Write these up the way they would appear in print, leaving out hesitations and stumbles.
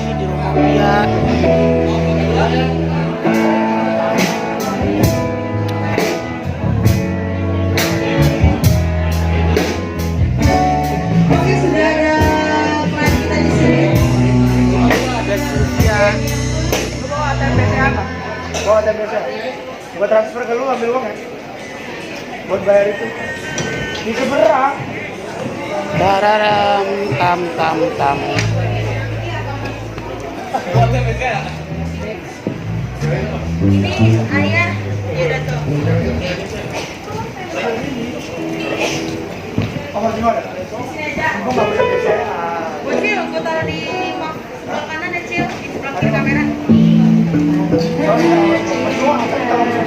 nih di rumah dia. Sudah ada klien kita di sini. Ada Sylvia. Lu bawa ATM apa? Bawa ATM biasa. Gua transfer ke lu ambil uang ya. Buat bayar itu. Di seberang. Dararam tam tam tam. Ini ayah. Ya udah tuh. Oh, masih mau ada? Sini aja. Gua nggak bisa biasa. Bocil, gua taruh di sebelah kanan ya, Cil. Di sebelah kiri kamera. Masih mau apa? Kita ngomong.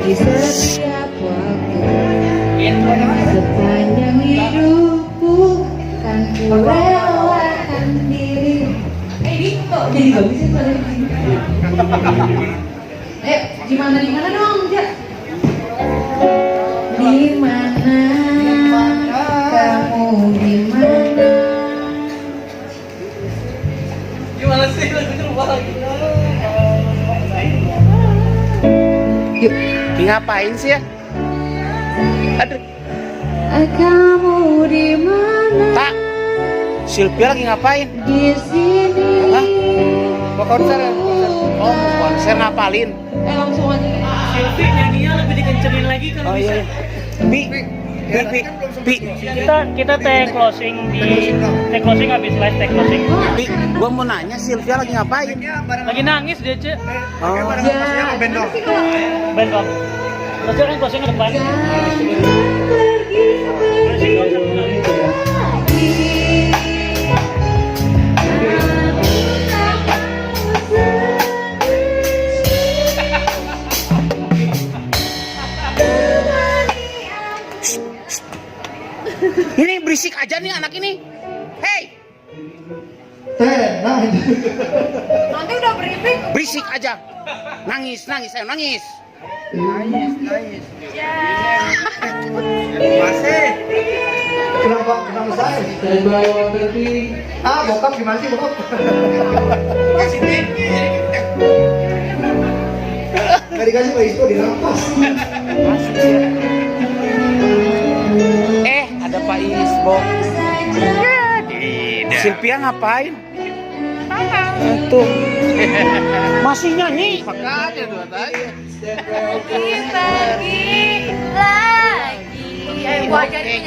Di setiap waktu sepanjang hidupku kan ku relakan diri. Ini kok jadi bagus sih pada begini. Gimana dong, Ja? Di mana kamu di mana? Gimana sih lagunya lupa lagi? Yuk, ngapain sih ya? Aduh, Kamu di mana? Tak. Sylvia lagi ngapain? Di sini. Hah? Mau konser ya? Oh, mau konser ngapalin? Langsung aja. Silvi nyanyinya lebih dikencengin lagi kalau Oh bisa. iya. Pi. Kita tag closing habis live tag closing. Pi, gua mau nanya Sylvia lagi ngapain? Lagi nangis dia, Cek. Oh, Maksudnya mau band dong? Ben dong. Terus kan closing ke depan. ini berisik aja nih anak ini. Hey, Nanti udah briefing. berisik aja. Nangis, ayo nangis. Nangis. Masih. Kenapa saya? Bokap gimana sih bokap? Kasih nggak dikasih Pak Ispo dirampas. Ada Pak Isbo. Sylvia ngapain? Tuh. Masih nyanyi. Makanya tuh tadi. Lagi. Ayo Oke,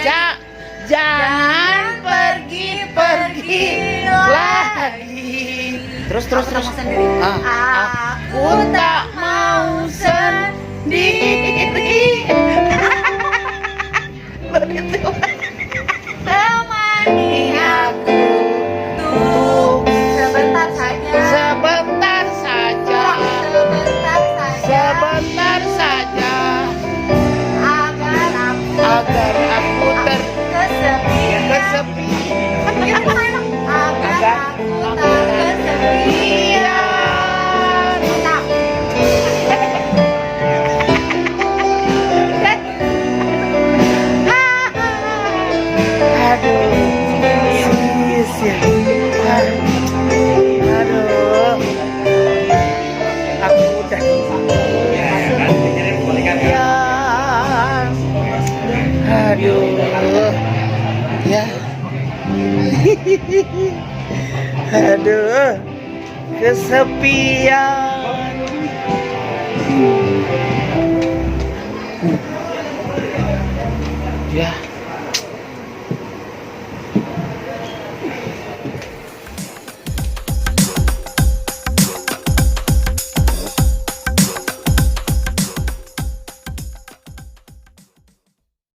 jangan pergi lagi. Terus. Aku tak mau sendiri. Temani aku untuk Sebentar saja. sebentar saja. Sebentar saja. Agar aku Kesepian. kesepian. Agar aku tak kesepian. Mantap. Aduh, serius ya. Aduh, aku udah ya. Aduh, ya. Aduh, kesepian. Ya.